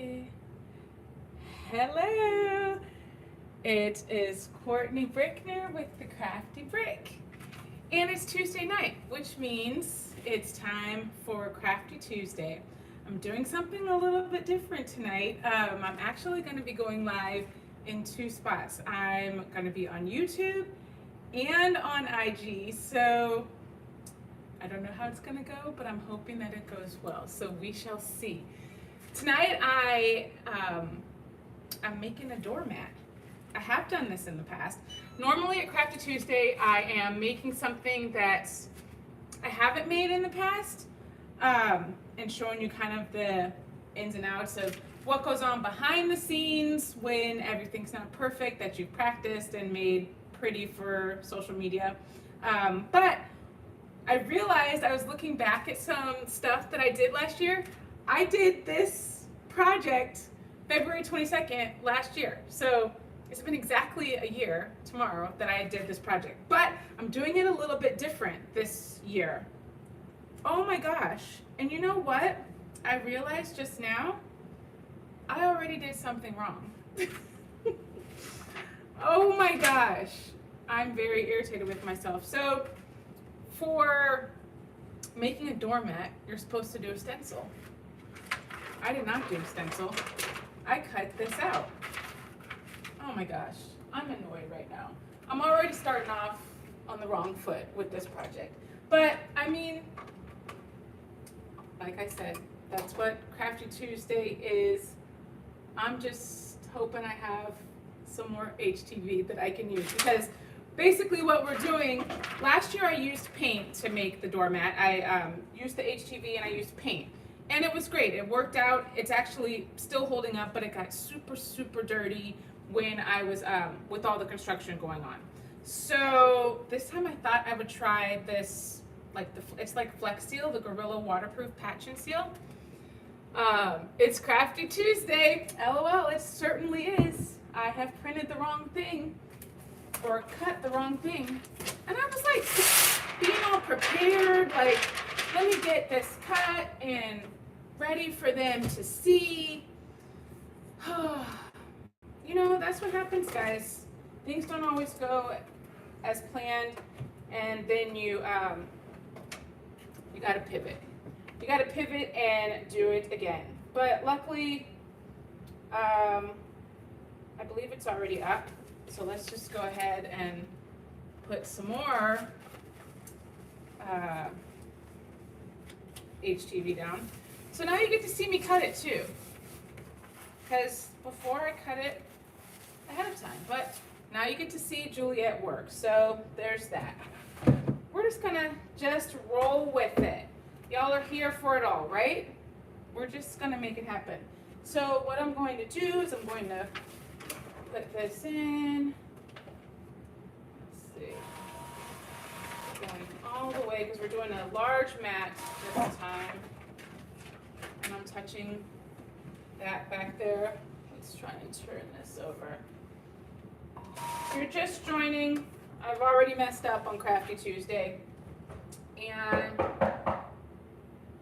Hey, hello. It is Courtney Brickner with the Crafty Brick. And it's Tuesday night, which means it's time for Crafty Tuesday. I'm doing something a little bit different tonight. I'm actually going to be going live in two spots. I'm going to be on YouTube and on IG. So I don't know how it's going to go, but I'm hoping that it goes well. So we shall see. Tonight I'm making a doormat. I have done this in the past. Normally at Crafty Tuesday, I am making something that I haven't made in the past, and showing you kind of the ins and outs of what goes on behind the scenes when everything's not perfect, that you've practiced and made pretty for social media. But I realized I was looking back at some stuff that I did last year. I did this project February 22nd last year. So it's been exactly a year tomorrow that I did this project. But I'm doing it a little bit different this year. Oh my gosh. And you know what? I realized just now, I already did something wrong. Oh my gosh. I'm very irritated with myself. So for making a doormat, you're supposed to do a stencil. I did not do a stencil. I cut this out. Oh my gosh, I'm annoyed right now. I'm already starting off on the wrong foot with this project. But I mean, like I said, that's what Crafty Tuesday is. I'm just hoping I have some more HTV that I can use, because basically what we're doing, last year I used paint to make the doormat. I used the HTV and I used paint. And it was great. It worked out. It's actually still holding up, but it got super, super dirty when I was with all the construction going on. So this time I thought I would try this, it's like Flex Seal, the Gorilla Waterproof Patch and Seal. It's Crafty Tuesday. LOL, it certainly is. I have printed the wrong thing or cut the wrong thing. And I was like being all prepared, like, let me get this cut and ready for them to see. You know, that's what happens, guys. Things don't always go as planned, and then you gotta pivot. You gotta pivot and do it again. But luckily, I believe it's already up. So let's just go ahead and put some more HTV down. So now you get to see me cut it too, because before I cut it ahead of time, but now you get to see Juliet work. So there's that. We're just gonna roll with it. Y'all are here for it all, right? We're just gonna make it happen. So what I'm going to do is I'm going to put this in. Let's see. Going all the way, because we're doing a large mat this time. And I'm touching that back there. Let's try and turn this over. If you're just joining, I've already messed up on Crafty Tuesday. And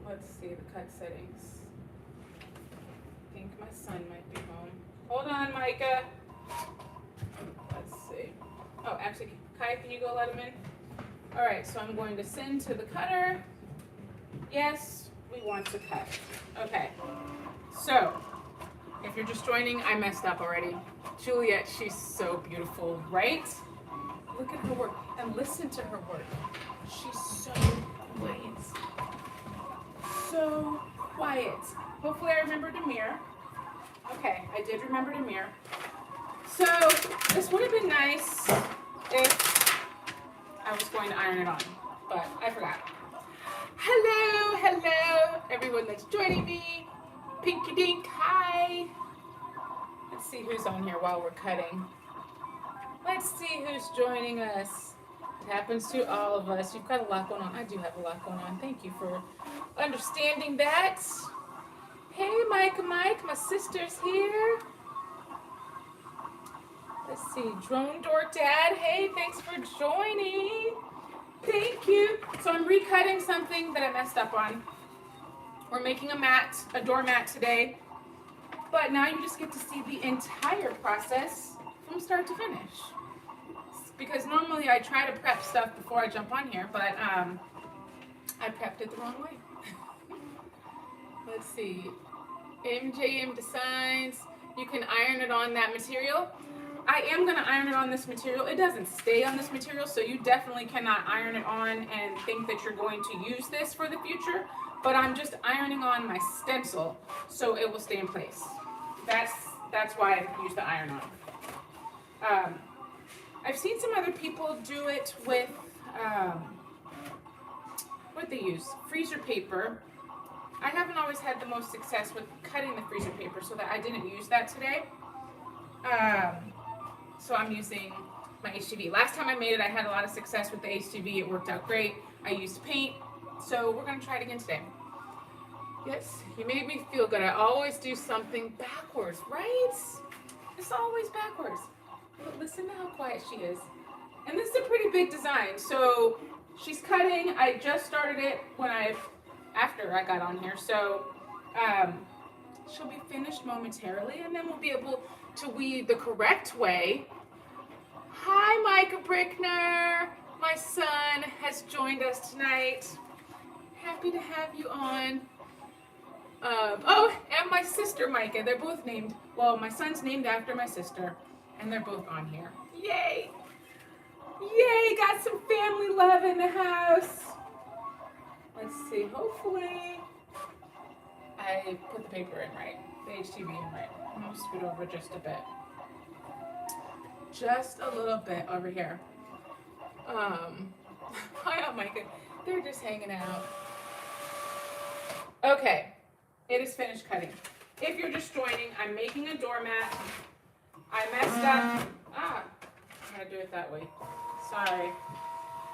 let's see the cut settings. I think my son might be home. Hold on, Micah. Let's see. Oh, actually, Kai, can you go let him in? All right, so I'm going to send to the cutter. Yes, we want to cut. Okay, so if you're just joining, I messed up already. Juliet, she's so beautiful, right? Look at her work and listen to her work. She's so quiet. So quiet. Hopefully I remembered to mirror. Okay, I did remember to mirror. So this would have been nice if I was going to iron it on, but I forgot. Hello, hello, everyone that's joining me. Pinky Dink, hi. Let's see who's on here while we're cutting. Let's see who's joining us. It happens to all of us. You've got a lot going on. I do have a lot going on. Thank you for understanding that. Hey, Mike, my sister's here. Let's see, Drone Dork Dad. Hey, thanks for joining. Thank you. So I'm recutting something that I messed up on. We're making a doormat today. But now you just get to see the entire process from start to finish. Because normally I try to prep stuff before I jump on here, but I prepped it the wrong way. Let's see. MJM Designs. You can iron it on that material. I am going to iron it on this material. It doesn't stay on this material, so you definitely cannot iron it on and think that you're going to use this for the future. But I'm just ironing on my stencil so it will stay in place. That's why I use the iron on. I've seen some other people do it with, what they use, freezer paper. I haven't always had the most success with cutting the freezer paper, so that I didn't use that today. So I'm using my HTV. Last time I made it, I had a lot of success with the HTV. It worked out great. I used paint, so we're gonna try it again today. Yes, you made me feel good. I always do something backwards, right? It's always backwards. But listen to how quiet she is. And this is a pretty big design. So she's cutting. I just started it after I got on here. So she'll be finished momentarily, and then we'll be able to weed the correct way. Hi, Micah Brickner. My son has joined us tonight. Happy to have you on. Oh, and my sister Micah. They're both named, well, my son's named after my sister, and they're both on here. Yay! Yay, got some family love in the house. Let's see, hopefully I put the paper in right, the HTV in right. I'm gonna scoot over just a bit. Just a little bit over here. Hi, Micah. They're just hanging out. Okay, it is finished cutting. If you're just joining, I'm making a doormat. I messed up. I'm gonna do it that way. Sorry.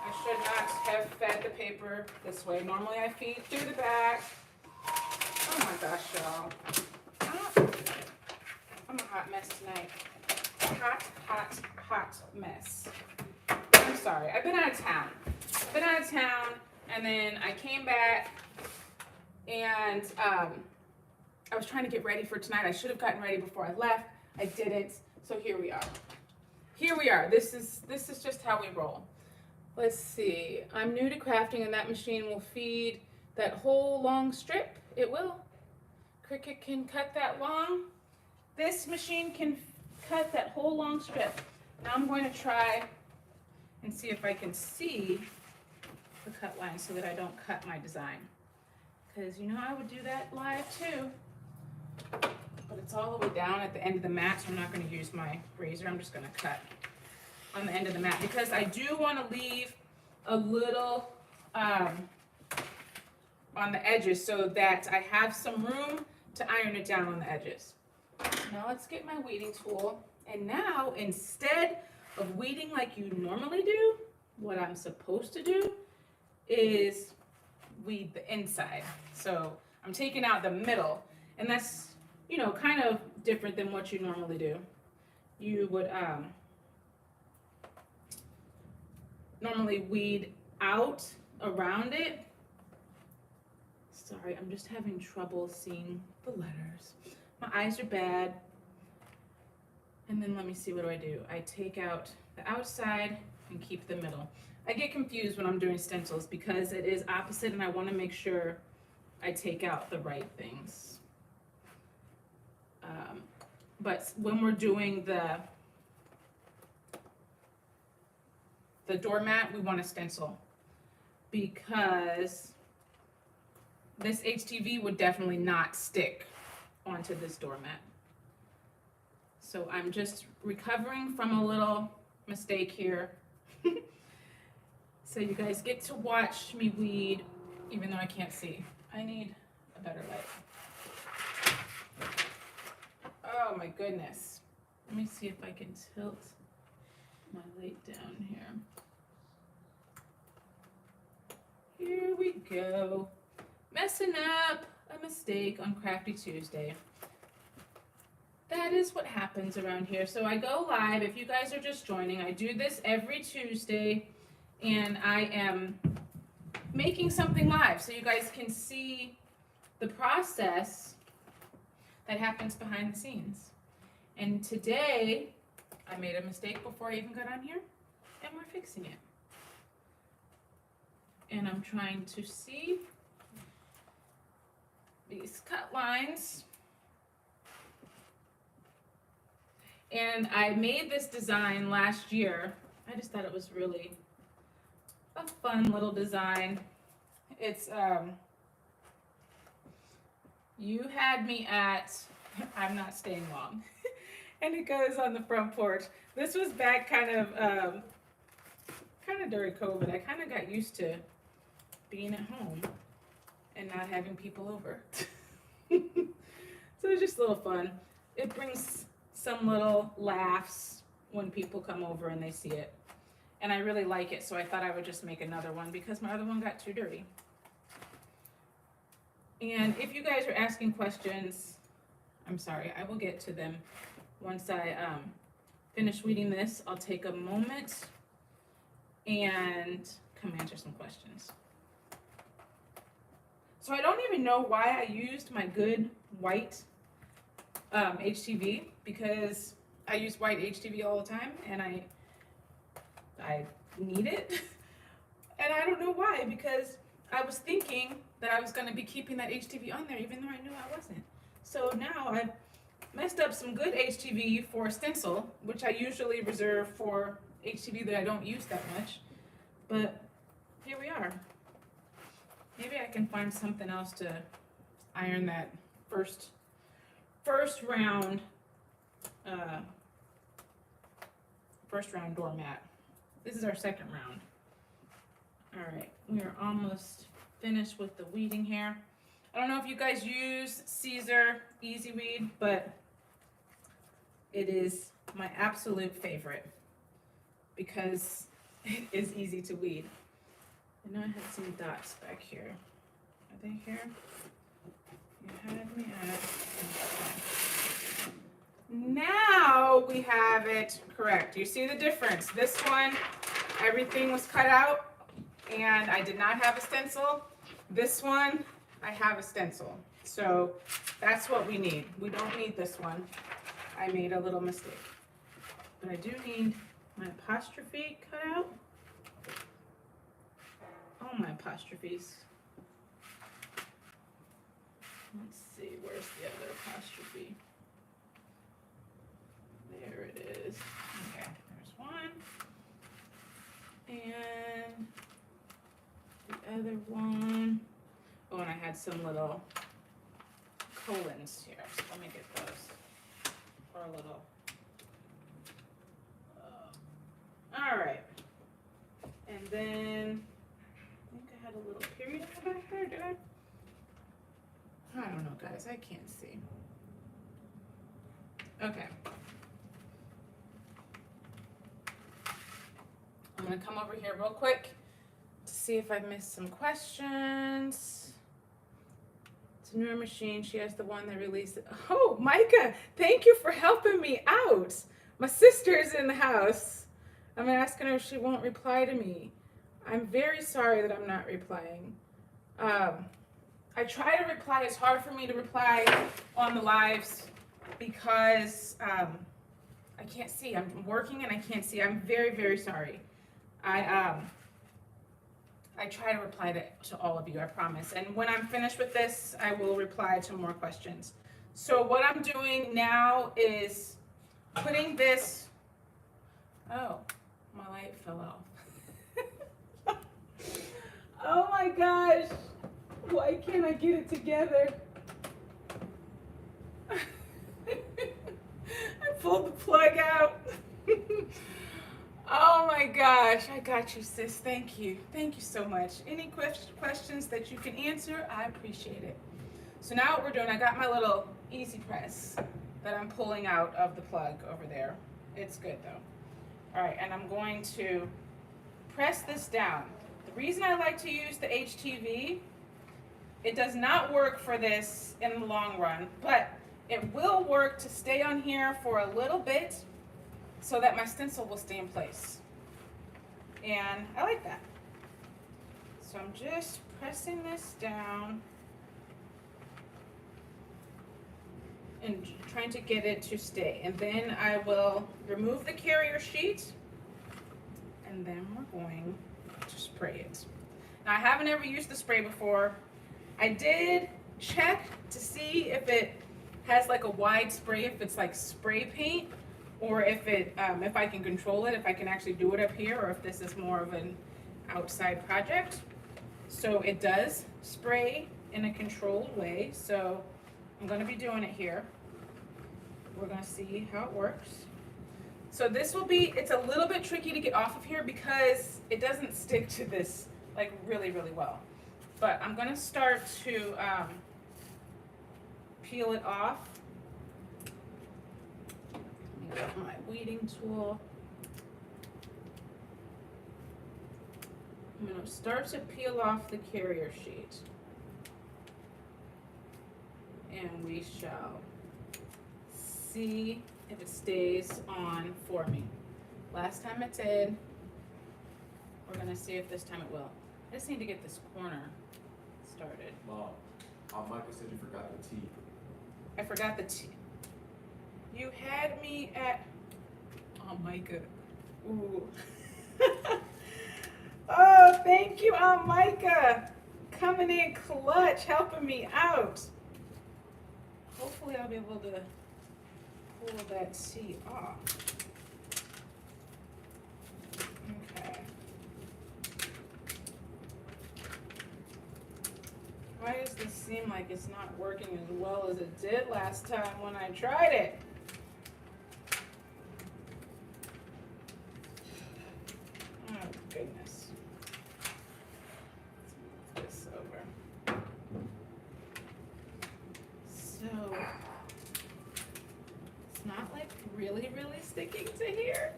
I should not have fed the paper this way. Normally I feed through the back. Oh my gosh, y'all. I'm a hot mess tonight. Hot mess. I'm sorry. I've been out of town. And then I came back and I was trying to get ready for tonight. I should have gotten ready before I left. I didn't. So here we are. This is just how we roll. Let's see. I'm new to crafting, and that machine will feed that whole long strip. It will. Cricut can cut that long. This machine can cut that whole long strip. Now I'm going to try and see if I can see the cut line so that I don't cut my design. Because you know I would do that live too. But it's all the way down at the end of the mat, so I'm not going to use my razor. I'm just going to cut on the end of the mat because I do want to leave a little on the edges so that I have some room to iron it down on the edges. Now let's get my weeding tool. And now, instead of weeding like you normally do, what I'm supposed to do is weed the inside. So I'm taking out the middle, and that's, you know, kind of different than what you normally do. You would normally weed out around it. Sorry, I'm just having trouble seeing the letters. My eyes are bad. And then let me see, what do? I take out the outside and keep the middle. I get confused when I'm doing stencils because it is opposite, and I want to make sure I take out the right things. But when we're doing the doormat, we want to stencil because this HTV would definitely not stick onto this doormat. So I'm just recovering from a little mistake here. So you guys get to watch me weed, even though I can't see. I need a better light. Oh my goodness. Let me see if I can tilt my light down here. Here we go. Messing up a mistake on Crafty Tuesday. That is what happens around here. So I go live. If you guys are just joining, I do this every Tuesday, and I am making something live so you guys can see the process that happens behind the scenes. And today, I made a mistake before I even got on here, and we're fixing it. And I'm trying to see these cut lines. And I made this design last year. I just thought it was really a fun little design. It's, you had me at, I'm not staying long. And it goes on the front porch. This was back kind of during COVID. I kind of got used to being at home and not having people over. So it's just a little fun. It brings some little laughs when people come over and they see it. And I really like it, so I thought I would just make another one because my other one got too dirty. And if you guys are asking questions, I'm sorry, I will get to them once I finish weeding this. I'll take a moment and come answer some questions. So I don't even know why I used my good white HTV, because I use white HTV all the time and I need it. And I don't know why, because I was thinking that I was going to be keeping that HTV on there even though I knew I wasn't. So now I've messed up some good HTV for stencil, which I usually reserve for HTV that I don't use that much. But here we are. Maybe I can find something else to iron that first round doormat. This is our second round. All right, we are almost finished with the weeding here. I don't know if you guys use Caesar Easy Weed, but it is my absolute favorite because it is easy to weed. I know I had some dots back here. Are they here? You had me at. Now we have it correct. You see the difference? This one, everything was cut out and I did not have a stencil. This one, I have a stencil. So that's what we need. We don't need this one. I made a little mistake. But I do need my apostrophe cut out. All my apostrophes. Let's see, where's the other apostrophe? There it is. Okay, there's one. And the other one. Oh, and I had some little colons here, so let me get those for a little. All right. And then I think I had a little period in the back there, did I? I don't know, guys. I can't see. Okay. I'm going to come over here real quick to see if I missed some questions. It's a newer machine. She has the one that released it. Oh, Micah, thank you for helping me out. My sister's in the house. I'm asking her if she won't reply to me. I'm very sorry that I'm not replying. I try to reply. It's hard for me to reply on the lives because I can't see. I'm working and I can't see. I'm very, very sorry. I try to reply to all of you, I promise. And when I'm finished with this, I will reply to more questions. So what I'm doing now is putting this, oh, my light fell off. Oh my gosh, why can't I get it together? I pulled the plug out. Oh my gosh, I got you, sis. Thank you. Thank you so much. Any questions that you can answer, I appreciate it. So now what we're doing, I got my little easy press that I'm pulling out of the plug over there. It's good though. All right, and I'm going to press this down. The reason I like to use the HTV, it does not work for this in the long run, but it will work to stay on here for a little bit so that my stencil will stay in place. And I like that. So I'm just pressing this down. and trying to get it to stay. And then I will remove the carrier sheet, and then we're going to spray it. Now, I haven't ever used the spray before. I did check to see if it has like a wide spray, if it's like spray paint, or if I can control it, if I can actually do it up here, or if this is more of an outside project. So it does spray in a controlled way, so I'm going to be doing it here. We're going to see how it works. So this will be, it's a little bit tricky to get off of here because it doesn't stick to this like really, really well. But I'm going to start to peel it off. Let me get my weeding tool. I'm going to start to peel off the carrier sheet. And we shall see if it stays on for me. Last time it did. We're going to see if this time it will. I just need to get this corner started. Mom, Michael said you forgot the tea. I forgot the tea. You had me at, oh Micah. Ooh. Oh, thank you, Aunt Micah. Coming in clutch, helping me out. Hopefully I'll be able to pull that tea off. Okay. Why does this seem like it's not working as well as it did last time when I tried it? Oh, goodness. Let's move this over. So, it's not like really, really sticking to here.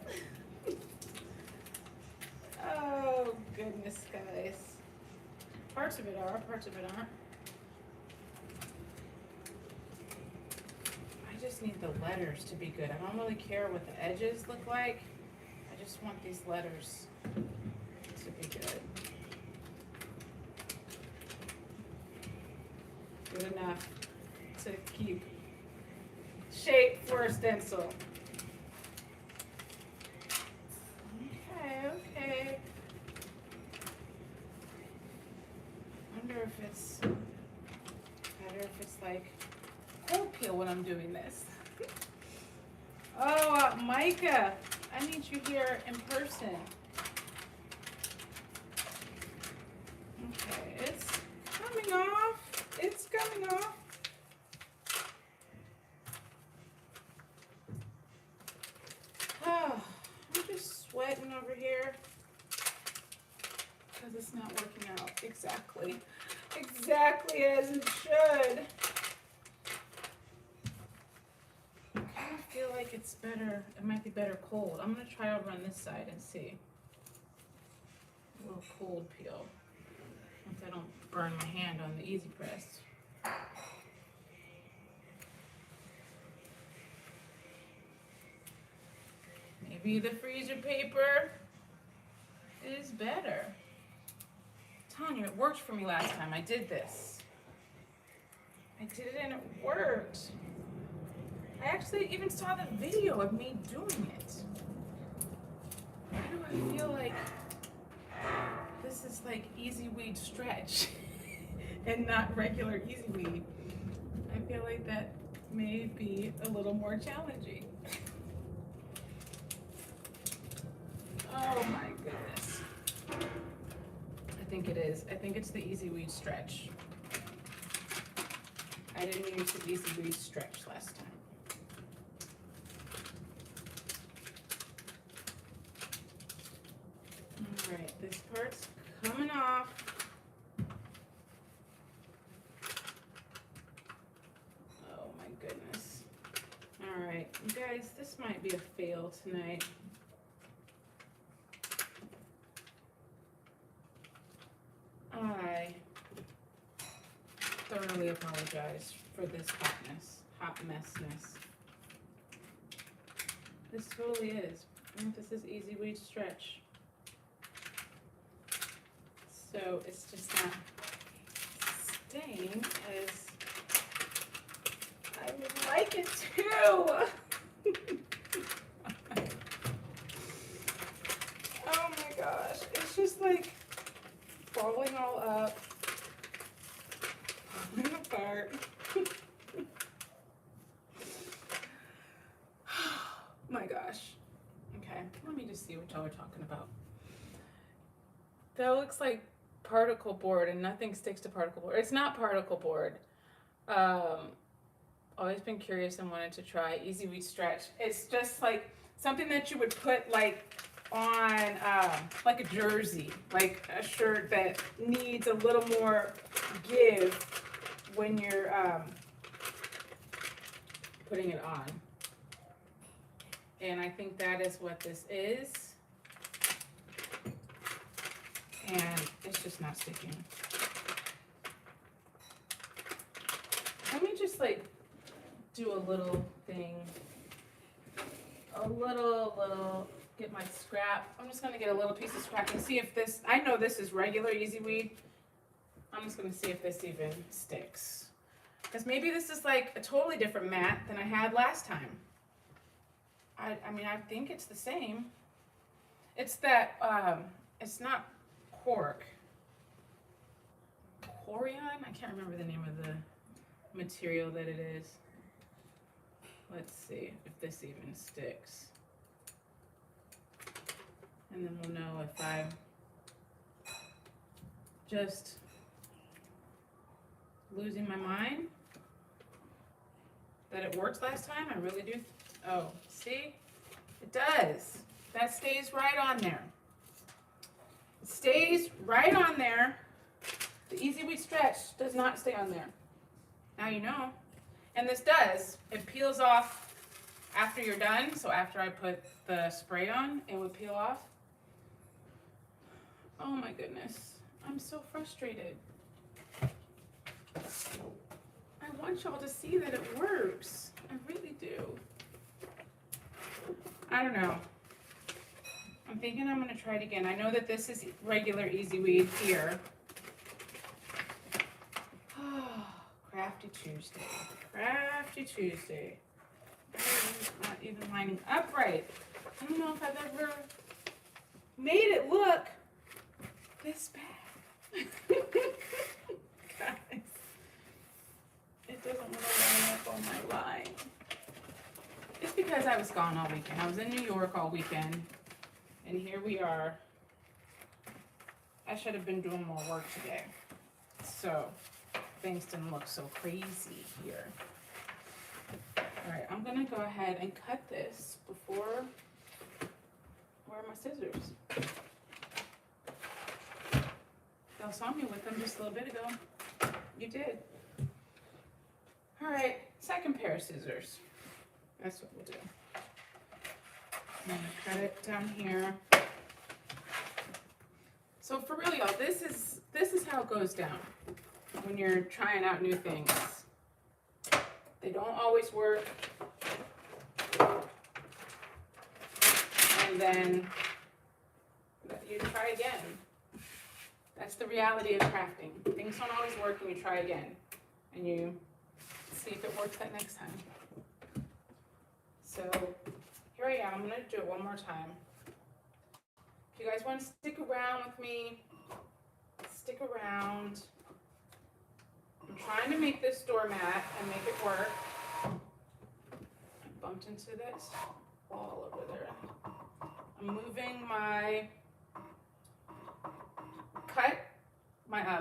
Oh, goodness, guys. Parts of it are, parts of it aren't. I just need the letters to be good. I don't really care what the edges look like. I just want these letters to be good. Good enough to keep shape for a stencil. Okay. Wonder if it's better if it's like cold peel when I'm doing this. Oh, Micah, I need you here in person. Okay, it's coming off. It's coming off. Oh, I'm just sweating over here because it's not working out exactly as it should. I kind of feel like it's better, it might be better cold. I'm going to try over on this side and see. A little cold peel. Once I don't burn my hand on the easy press. Maybe the freezer paper is better. Tanya, it worked for me last time. I did this. I did it and it worked. I actually even saw the video of me doing it. Why do I feel like this is like easy weed stretch and not regular easy weed? I feel like that may be a little more challenging. Oh my goodness. I think it is. I think it's the easy weed stretch. I didn't use the easy weed stretch last time. All right, this part's coming off. Oh my goodness. All right, you guys, this might be a fail tonight. I thoroughly apologize for this hot messness. This totally is. I think this is easy weed stretch. So it's just not staying as I would like it too. Oh my gosh, it's just like falling all up, falling apart. My gosh. Okay, let me just see what y'all are talking about. That looks like particle board and nothing sticks to particle board. It's not particle board. Always been curious and wanted to try Easy Weed Stretch. It's just like something that you would put like on like a jersey, like a shirt that needs a little more give when you're putting it on. And I think that is what this is. And it's just not sticking. Let me just like do a little thing. A little, get my scrap. I'm just gonna get a little piece of scrap and see if this, I know this is regular Easy Weed. I'm just gonna see if this even sticks. Because maybe this is like a totally different mat than I had last time. I mean, I think it's the same. It's that, it's not cork. Corian? I can't remember the name of the material that it is. Let's see if this even sticks. And then we'll know if I'm just losing my mind that it worked last time. I really do. Oh, see? It does. That stays right on there. It stays right on there. The Easy Weed Stretch does not stay on there. Now you know. And this does. It peels off after you're done. So after I put the spray on, it would peel off. Oh my goodness. I'm so frustrated. I want y'all to see that it works. I really do. I don't know. I'm thinking I'm going to try it again. I know that this is regular Easy Weed here. Crafty Tuesday. Crafty Tuesday. Not even lining up right. I don't know if I've ever made it look this bad. Guys, it doesn't want to line up on my line. It's because I was gone all weekend. I was in New York all weekend, and here we are. I should have been doing more work today, so things didn't look so crazy here. All right, I'm gonna go ahead and cut this before. Where are my scissors? Y'all saw me with them just a little bit ago. You did. All right, second pair of scissors. That's what we'll do. I'm gonna cut it down here. So for real, y'all, this is how it goes down when you're trying out new things. They don't always work. And then you try again. That's the reality of crafting. Things don't always work and you try again. And you see if it works that next time. So here I am. I'm going to do it one more time. If you guys want to stick around with me, stick around. I'm trying to make this doormat and make it work. I bumped into this wall over there. I'm moving my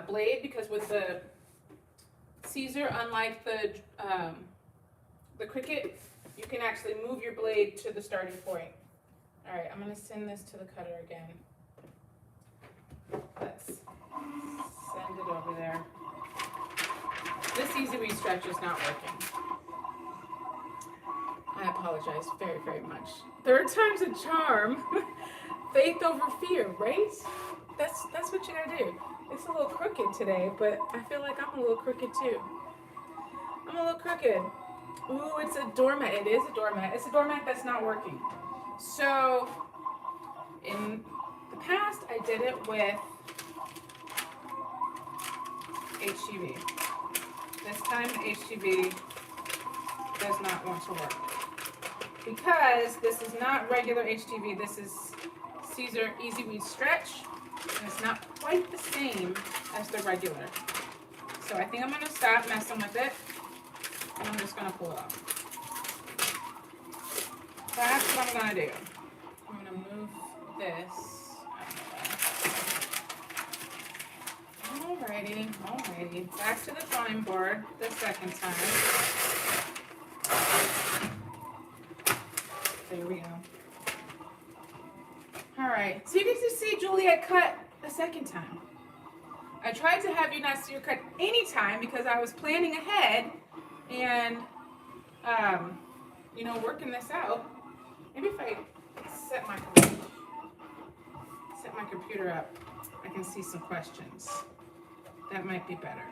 blade because with the Caesar, unlike the Cricut, you can actually move your blade to the starting point. All right, I'm going to send this to the cutter again. Let's send it over there. This Easy Weed Stretch is not working. I apologize very, very much. Third time's a charm. Faith over fear, right? That's what you gotta do. It's a little crooked today, but I feel like I'm a little crooked too. I'm a little crooked. Ooh, it's a doormat. It is a doormat. It's a doormat that's not working. So, in the past, I did it with HGV. This time, the HGV does not want to work. Because this is not regular HTV, this is Caesar Easy Weed Stretch, and it's not quite the same as the regular. So I think I'm gonna stop messing with it, and I'm just gonna pull it off. That's what I'm gonna do. I'm gonna move this out of the way. Alrighty. Back to the drawing board the second time. There we go. Alright, so you get to see Juliet cut the second time. I tried to have you not see her cut anytime because I was planning ahead and, working this out. Maybe if I set my computer up, I can see some questions. That might be better.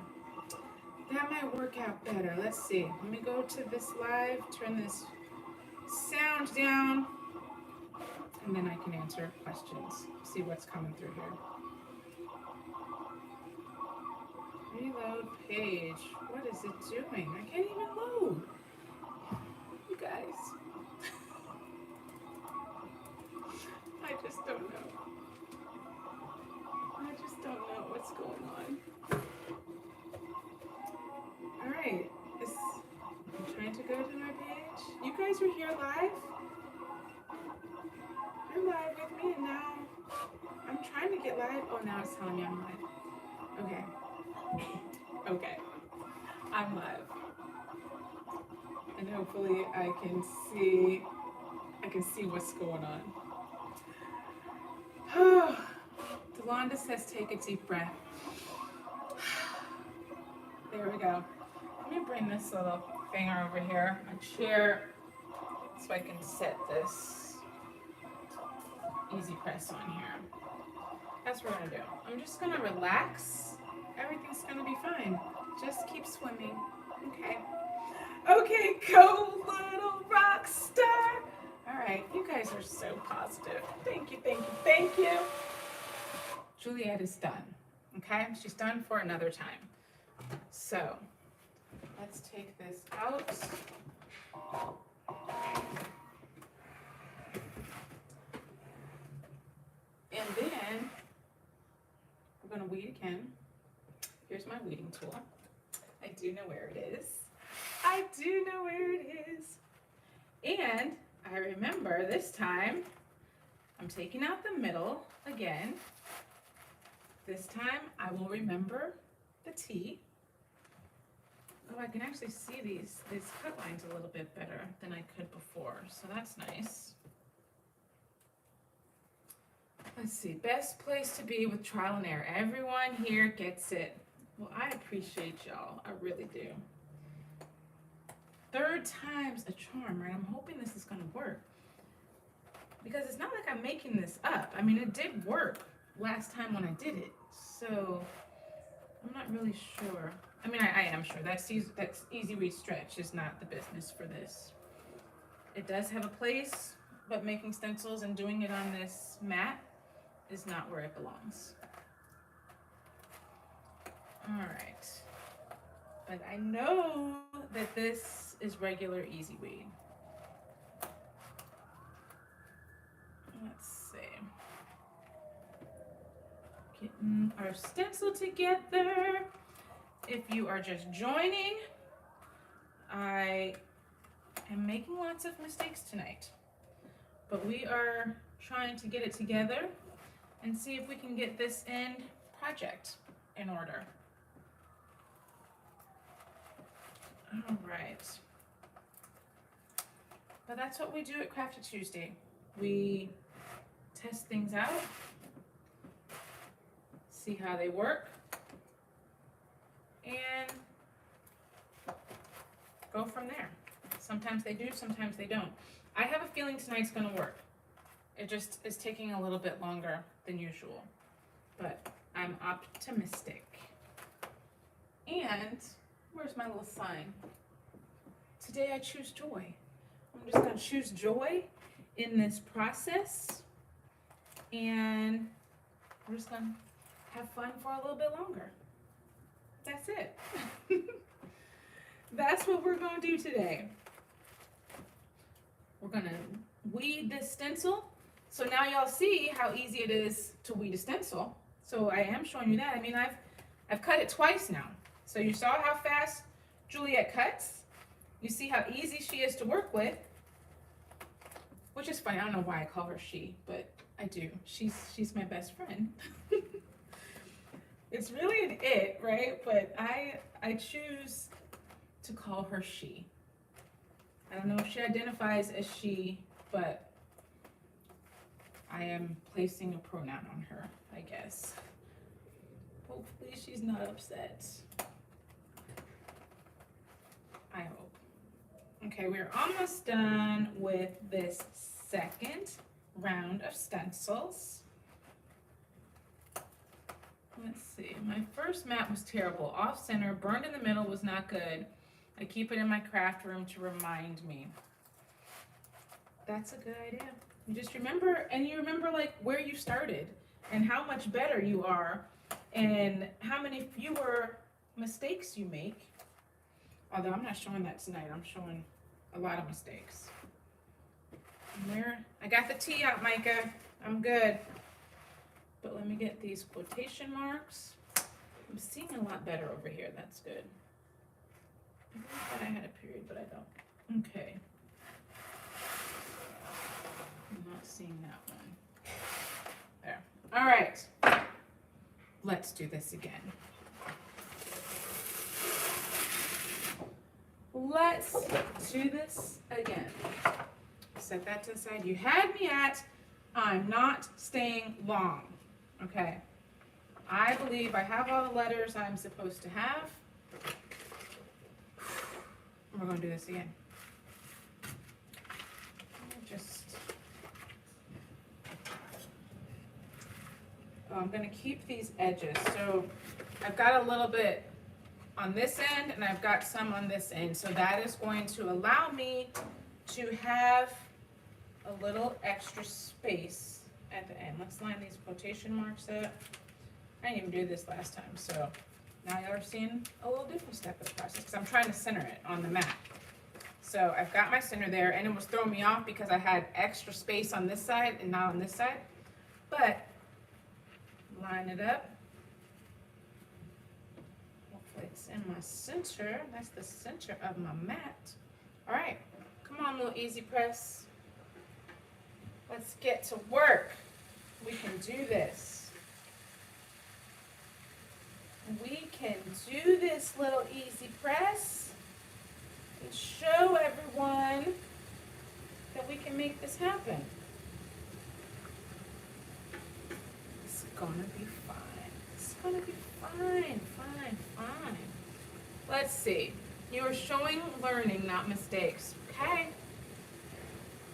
That might work out better. Let's see. Let me go to this live, turn this sound down, and then I can answer questions. See what's coming through here. Reload page. What is it doing? I can't even load. You guys. I just don't know. I just don't know what's going on. Alright. I'm trying to go to my page. You guys are here live? You're live with me and now I'm trying to get live. Oh, now it's telling me I'm live. Okay. Okay. I'm live. And hopefully I can see what's going on. Delonda says take a deep breath. There we go. Let me bring this little finger over here, a chair, so I can set this easy press on here. That's what we're gonna do. I'm just gonna relax. Everything's gonna be fine. Just keep swimming. Okay. Okay, go little rock star. All right, you guys are so positive. Thank you, thank you, thank you. Juliet is done. Okay, she's done for another time. So let's take this out. And then we're gonna weed again. Here's my weeding tool. I do know where it is. I do know where it is. And I remember this time, I'm taking out the middle again. This time I will remember the T. Oh, I can actually see these cut lines a little bit better than I could before, so that's nice. Let's see, best place to be with trial and error. Everyone here gets it. Well, I appreciate y'all, I really do. Third time's a charm, right? I'm hoping this is gonna work. Because it's not like I'm making this up. I mean, it did work last time when I did it, so I'm not really sure. I mean, I am sure. That's easy weed stretch is not the business for this. It does have a place, but making stencils and doing it on this mat is not where it belongs. All right. But I know that this is regular easy weed. Let's see. Getting our stencil together. If you are just joining, I am making lots of mistakes tonight, but we are trying to get it together and see if we can get this end project in order. All right. But that's what we do at Crafty Tuesday. We test things out, see how they work, and go from there. Sometimes they do, sometimes they don't. I have a feeling tonight's gonna work. It just is taking a little bit longer than usual, but I'm optimistic. And where's my little sign? Today I choose joy. I'm just gonna choose joy in this process, and we're just gonna have fun for a little bit longer. That's it. That's what we're gonna do today. weed this stencil. So now y'all see how easy it is to weed a stencil. So I am showing you that. I mean, I've cut it twice now. So you saw how fast Juliet cuts. You see how easy she is to work with. Which is funny. I don't know why I call her she, but I do. She's my best friend. It's really an it, right? But I choose to call her she. I don't know if she identifies as she, but I am placing a pronoun on her, I guess. Hopefully she's not upset. I hope. Okay, we're almost done with this second round of stencils. Let's see, my first mat was terrible. Off center, burned in the middle was not good. I keep it in my craft room to remind me. That's a good idea. You just remember, and you remember like where you started and how much better you are and how many fewer mistakes you make. Although I'm not showing that tonight, I'm showing a lot of mistakes. I got the T out, Micah. I'm good. But let me get these quotation marks. I'm seeing a lot better over here. That's good. I really thought I had a period, but I don't. Okay. I'm not seeing that one. There. All right. Let's do this again. Let's do this again. Set that to the side. You had me at, I'm not staying long. Okay. I believe I have all the letters I'm supposed to have. We're going to do this again. I'm going to keep these edges. So I've got a little bit on this end and I've got some on this end. So that is going to allow me to have a little extra space at the end. Let's line these quotation marks up. I didn't even do this last time, so now you're seeing a little different step of the process because I'm trying to center it on the mat. So I've got my center there, and it was throwing me off because I had extra space on this side and not on this side. But line it up. Hopefully it's in my center. That's the center of my mat. All right, come on, little easy press. Let's get to work. We can do this. We can do this, little easy press, and show everyone that we can make this happen. It's gonna be fine. It's gonna be fine, fine, fine. Let's see. You're showing learning, not mistakes. Okay.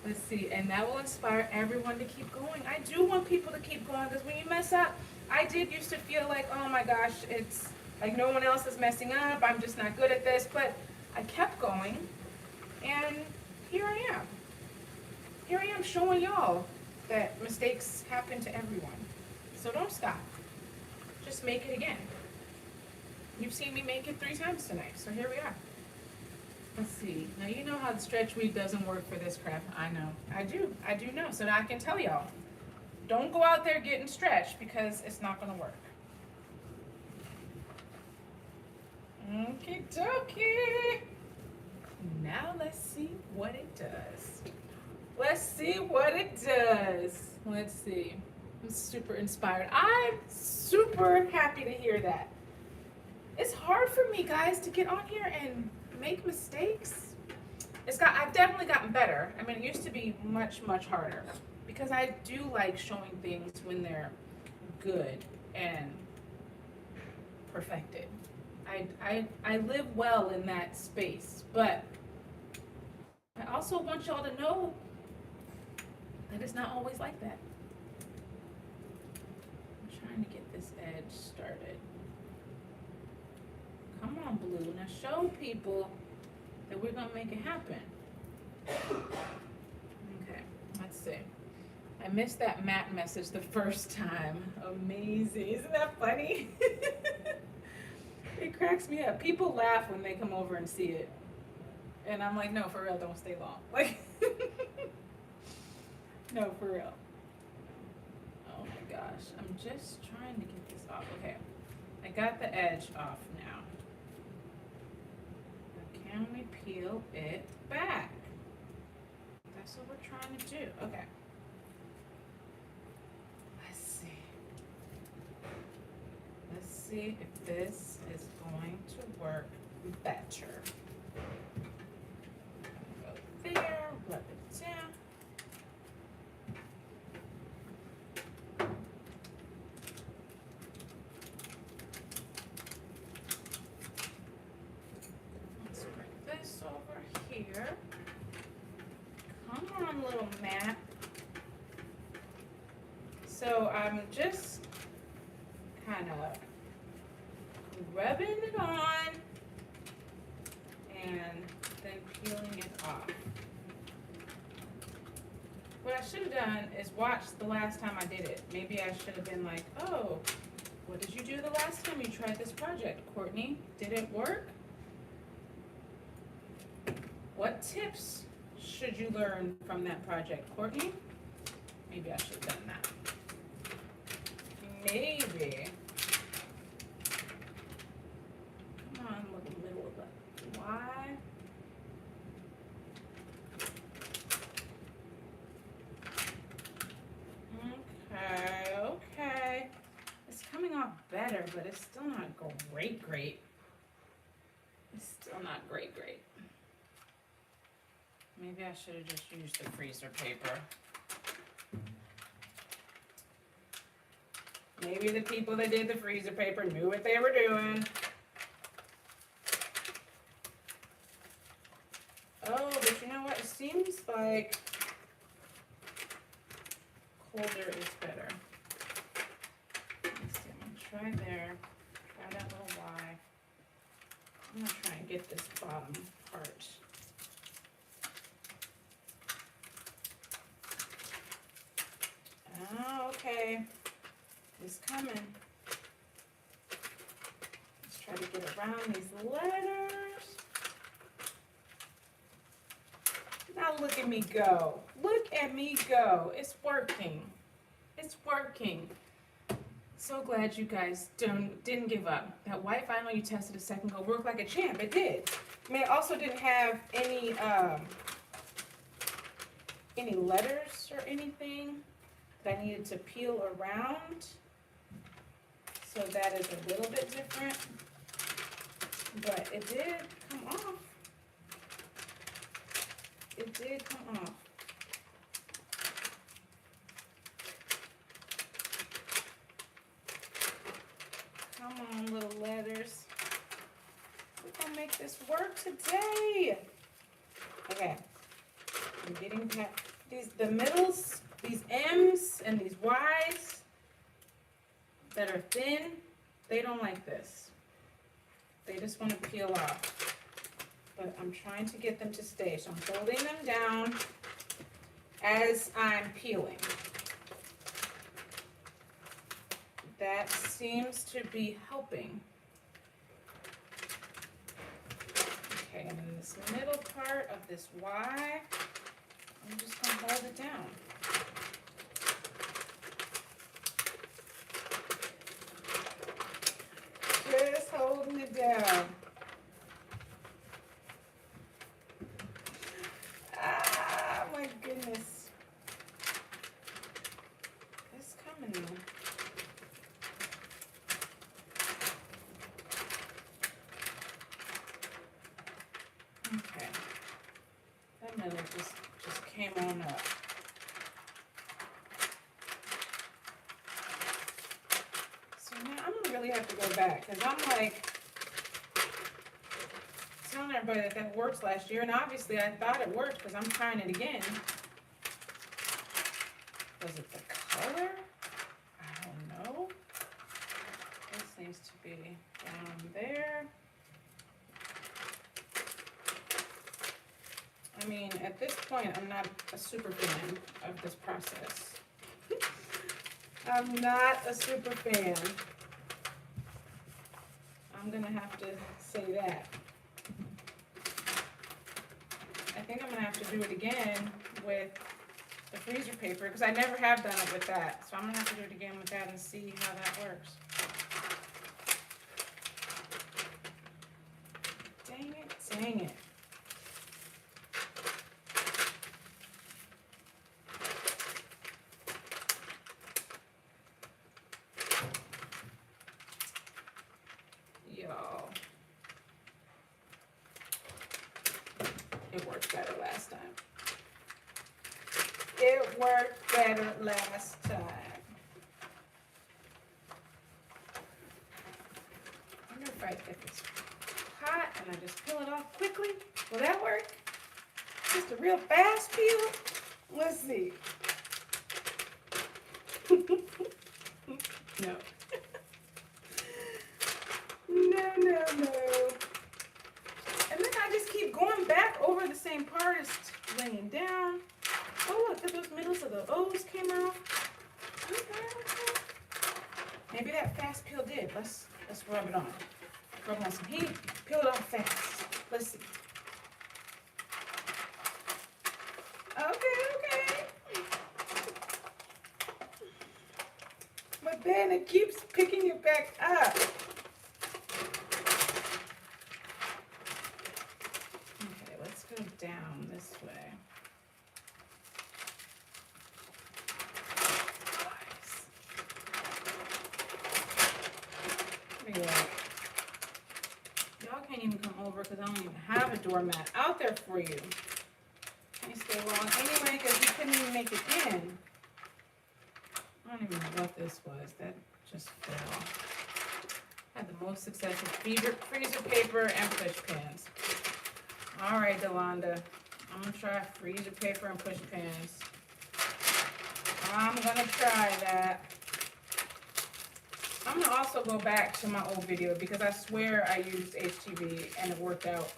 Let's see, and that will inspire everyone to keep going. I do want people to keep going because when you mess up, I did used to feel like, oh my gosh, it's like no one else is messing up. I'm just not good at this. But I kept going, and here I am. Here I am showing y'all that mistakes happen to everyone. So don't stop. Just make it again. You've seen me make it 3 times tonight, so here we are. Let's see. Now you know how the stretch weave doesn't work for this craft. I know. I do know. So now I can tell y'all. Don't go out there getting stretched because it's not going to work. Okie dokie. Now let's see what it does. Let's see what it does. Let's see. I'm super inspired. I'm super happy to hear that. It's hard for me, guys, to get on here and make mistakes. I've definitely gotten better. I mean, it used to be much, much harder because I do like showing things when they're good and perfected. I live well in that space, but I also want y'all to know that it's not always like that. I'm trying to get this edge started. Come on, Blue. Now show people that we're going to make it happen. Okay, let's see. I missed that matte message the first time. Amazing. Isn't that funny? It cracks me up. People laugh when they come over and see it. And I'm like, no, for real, don't stay long. Like, No, for real. Oh my gosh, I'm just trying to get this off. Okay, I got the edge off now. Now can we peel it back? That's what we're trying to do. Okay. Let's see. Let's see if this is going to work better. Go there, rub it down. Let's bring this over here. Come on, little mat. So I'm just kind of rubbing it on and then peeling it off. What I should have done is watched the last time I did it. Maybe I should have been like, oh, what did you do the last time you tried this project, Courtney? Did it work? What tips should you learn from that project, Courtney? Maybe I should have done that. Maybe. Come on, little middle of the Y. Okay, okay. It's coming off better, but it's still not great. It's still not great. Maybe I should have just used the freezer paper. Maybe the people that did the freezer paper knew what they were doing. Oh, but you know what? It seems like colder is better. Let's see, I'm gonna try there. Try that little Y. I'm gonna try and get this bottom part. Oh, okay. It's coming. Let's try to get around these letters. Now look at me go. Look at me go. It's working. It's working. So glad you guys didn't give up. That white vinyl you tested a second ago worked like a champ. It did. I mean, it also didn't have any letters or anything that I needed to peel around. So that is a little bit different, but it did come off. It did come off. Come on, little letters. We're gonna make this work today. Okay, I'm getting past the middles, these M's and these Y's that are thin, they don't like this. They just want to peel off. But I'm trying to get them to stay. So I'm holding them down as I'm peeling. That seems to be helping. Okay, and then this middle part of this Y, I'm just going to hold it down. Just holding it down. Ah, my goodness. It's coming though. Okay. That middle just came on up. So now I'm gonna really have to go back because I'm like telling everybody that worked last year, and obviously I thought it worked because I'm trying it again. Was it the color? I don't know. This seems to be down there. I mean, at this point, I'm not a super fan of this process. I'm not a super fan. I'm gonna have to say that. I think I'm gonna have to do it again with the freezer paper because I never have done it with that. So I'm gonna have to do it again with that and see how that works. Dang it, dang it. Y'all. It worked better last time. It worked better last time. I wonder if it's hot and I just peel it off quickly. Will that work? Just a real fast peel? Let's see. No. No. And then I just keep going back over the same part as laying down. Oh, look, those middles of the O's came out. Okay. Maybe that fast peel did. Let's rub it on. Rub on some heat. Peel it off fast. Let's see. Okay. But then it keeps picking it back up. Okay, let's go down this way. Y'all can't even come over because I don't even have a doormat out there for you. Can't stay long anyway because you couldn't even make it in. I don't even know what this was. That just fell. Had the most success with freezer paper and push pins. All right, Delonda. I'm going to try freezer paper and push pins. I'm going to try that. I'm going to also go back to my old video because I swear I used HTV and it worked out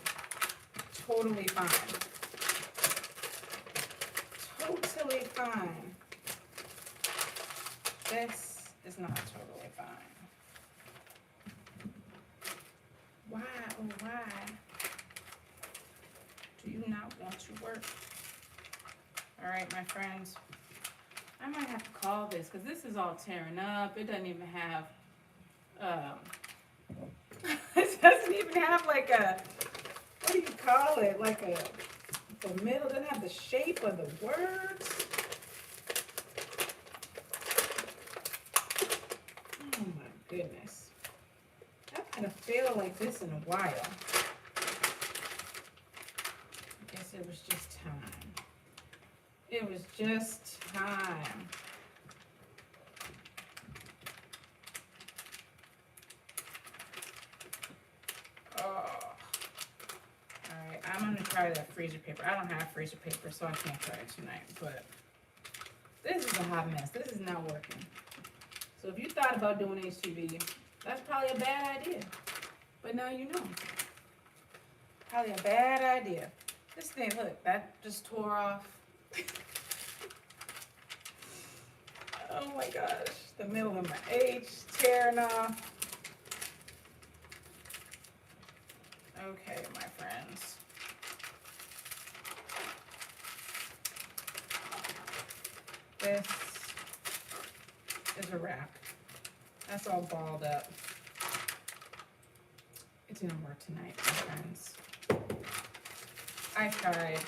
totally fine. Totally fine. This is not totally fine. Why, oh why do you not want to work? All right, my friends. I might have to call this because this is all tearing up. It doesn't even have, it doesn't even have like a, what do you call it? Like the middle doesn't have the shape of the words. Oh my goodness. I'm gonna feel like this in a while. I guess it was just time. It was just time. Oh. Alright, I'm gonna try that freezer paper. I don't have freezer paper, so I can't try it tonight, but this is a hot mess. This is not working. So if you thought about doing HTV, that's probably a bad idea. But now you know. Probably a bad idea. This thing, look, that just tore off. Oh my gosh, the middle of my H tearing off. Okay, my friends. This is a wrap. That's all balled up. It didn't work tonight, my friends. I tried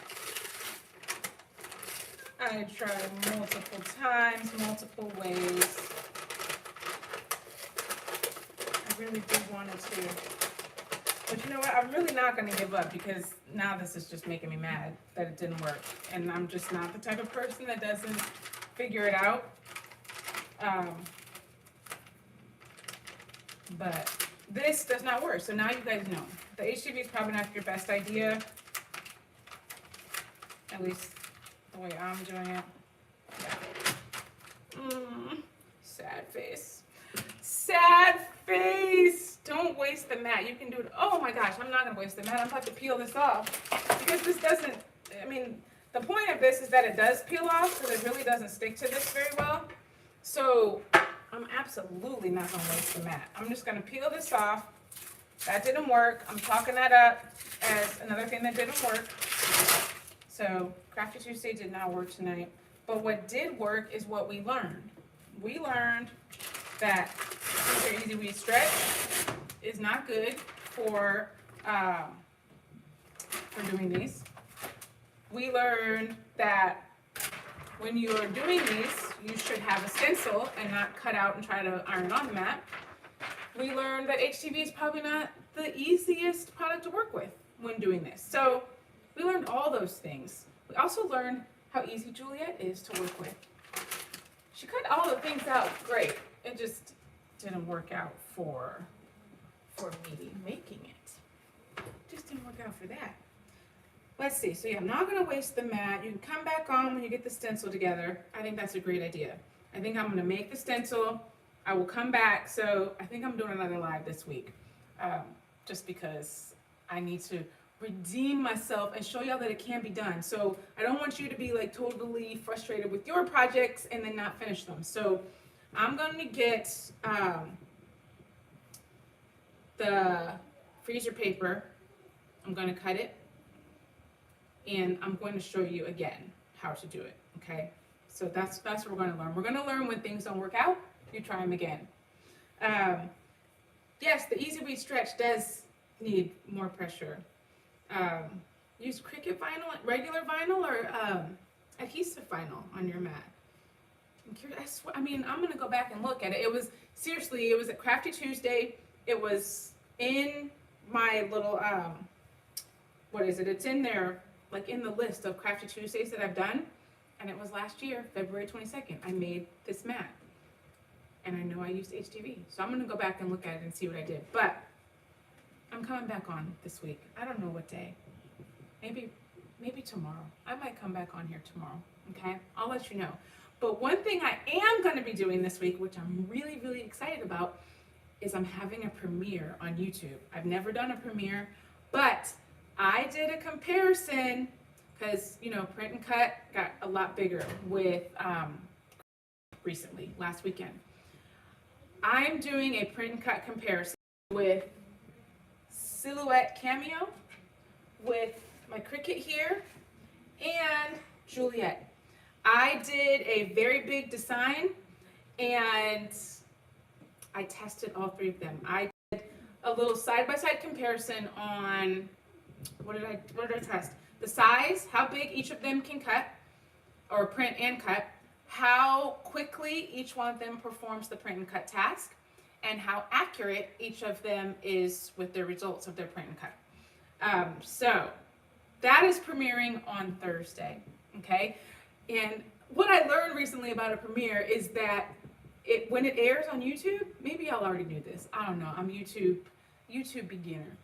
multiple times, multiple ways. I really did want it to. But you know what? I'm really not going to give up because now this is just making me mad that it didn't work. And I'm just not the type of person that doesn't figure it out. But this does not work. So now you guys know. The HTV is probably not your best idea. At least the way I'm doing it. Yeah. Sad face. Sad face. Don't waste the mat. You can do it. Oh my gosh, I'm not going to waste the mat. I'm about to peel this off. Because this doesn't, I mean, the point of this is that it does peel off because it really doesn't stick to this very well. So I'm absolutely not going to waste the mat. I'm just going to peel this off. That didn't work. I'm chalking that up as another thing that didn't work. So Crafty Tuesday did not work tonight. But what did work is what we learned. We learned that your easy weed stretch is not good for doing these. We learned that when you're doing these, you should have a stencil and not cut out and try to iron on the mat. We learned that HTV is probably not the easiest product to work with when doing this. So we learned all those things. We also learned how easy Juliet is to work with. She cut all the things out great. It just didn't work out for me making it. Just didn't work out for that. Let's see. So yeah, I'm not going to waste the mat. You can come back on when you get the stencil together. I think that's a great idea. I think I'm going to make the stencil. I will come back. So I think I'm doing another live this week, just because I need to redeem myself and show y'all that it can be done. So I don't want you to be like totally frustrated with your projects and then not finish them. So I'm going to get the freezer paper. I'm going to cut it. And I'm going to show you again how to do it, okay? So that's what we're going to learn. We're going to learn when things don't work out, you try them again. Yes, the easy weed stretch does need more pressure. Use Cricut vinyl, regular vinyl, or adhesive vinyl on your mat. I'm curious. I'm going to go back and look at it. It was at Crafty Tuesday. It was in my little, what is it? It's in there, like in the list of Crafty Tuesdays that I've done. And it was last year, February 22nd, I made this mat. And I know I used HTV. So I'm going to go back and look at it and see what I did. But I'm coming back on this week. I don't know what day. Maybe tomorrow. I might come back on here tomorrow. Okay? I'll let you know. But one thing I am going to be doing this week, which I'm really, really excited about, is I'm having a premiere on YouTube. I've never done a premiere, but I did a comparison because, print and cut got a lot bigger with recently, last weekend. I'm doing a print and cut comparison with Silhouette Cameo, with my Cricut here, and Juliet. I did a very big design, and I tested all three of them. I did a little side-by-side comparison on, what did I test? The size, how big each of them can cut, or print and cut, how quickly each one of them performs the print and cut task, and how accurate each of them is with their results of their print and cut. So that is premiering on Thursday, okay? And what I learned recently about a premiere is that when it airs on YouTube, maybe y'all already knew this, I don't know, I'm YouTube beginner.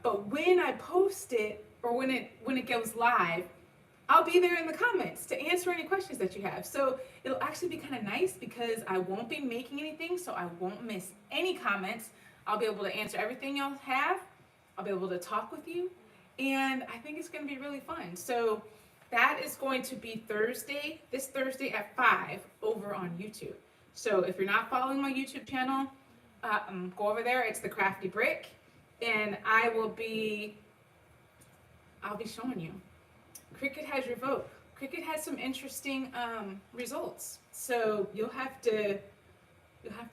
But when I post it, or when it goes live, I'll be there in the comments to answer any questions that you have. So it'll actually be kind of nice because I won't be making anything, so I won't miss any comments. I'll be able to answer everything y'all have. I'll be able to talk with you, and I think it's going to be really fun. So that is going to be this Thursday at 5 over on YouTube. So if you're not following my YouTube channel, go over there. It's The Crafty Brick, and I'll be showing you. Cricut has your vote. Cricut has some interesting results, so you'll have to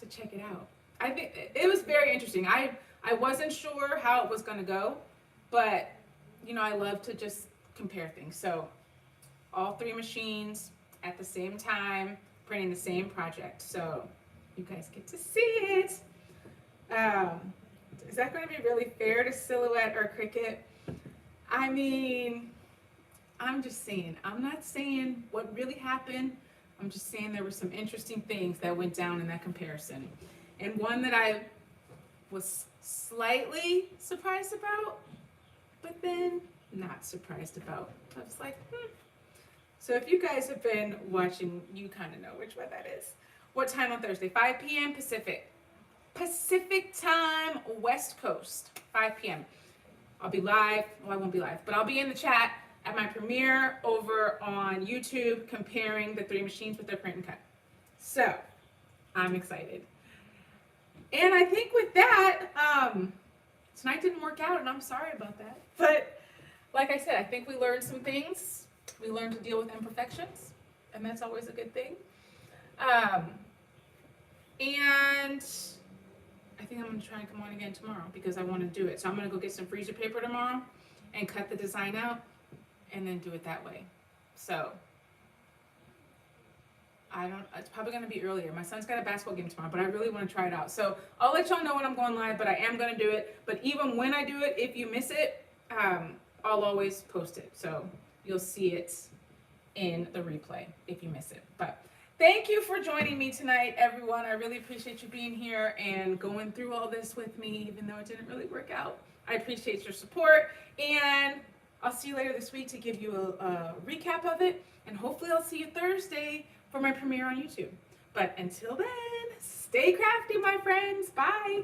check it out. I think it was very interesting. I wasn't sure how it was going to go, but I love to just compare things. So all three machines at the same time, printing the same project. So you guys get to see it. Is that going to be really fair to Silhouette or Cricut? I'm just saying. I'm not saying what really happened. I'm just saying there were some interesting things that went down in that comparison. And one that I was slightly surprised about, but then not surprised about. I was like, So if you guys have been watching, you kind of know which one that is. What time on Thursday? 5 p.m. Pacific. Pacific time, West Coast, 5 p.m. I'll be live. Well, I won't be live, but I'll be in the chat at my premiere over on YouTube comparing the three machines with their print and cut. So I'm excited. And I think with that, tonight didn't work out, and I'm sorry about that. But like I said, I think we learned some things. We learned to deal with imperfections. and that's always a good thing. And I think I'm gonna try and come on again tomorrow because I want to do it. So I'm gonna go get some freezer paper tomorrow and cut the design out and then do it that way. So it's probably gonna be earlier. My son's got a basketball game tomorrow, but I really want to try it out. So I'll let y'all know when I'm going live, but I am gonna do it. But even when I do it, if you miss it, I'll always post it. So you'll see it in the replay if you miss it. But thank you for joining me tonight, everyone. I really appreciate you being here and going through all this with me, even though it didn't really work out. I appreciate your support, and I'll see you later this week to give you a recap of it, and hopefully I'll see you Thursday for my premiere on YouTube. But until then, stay crafty, my friends. Bye.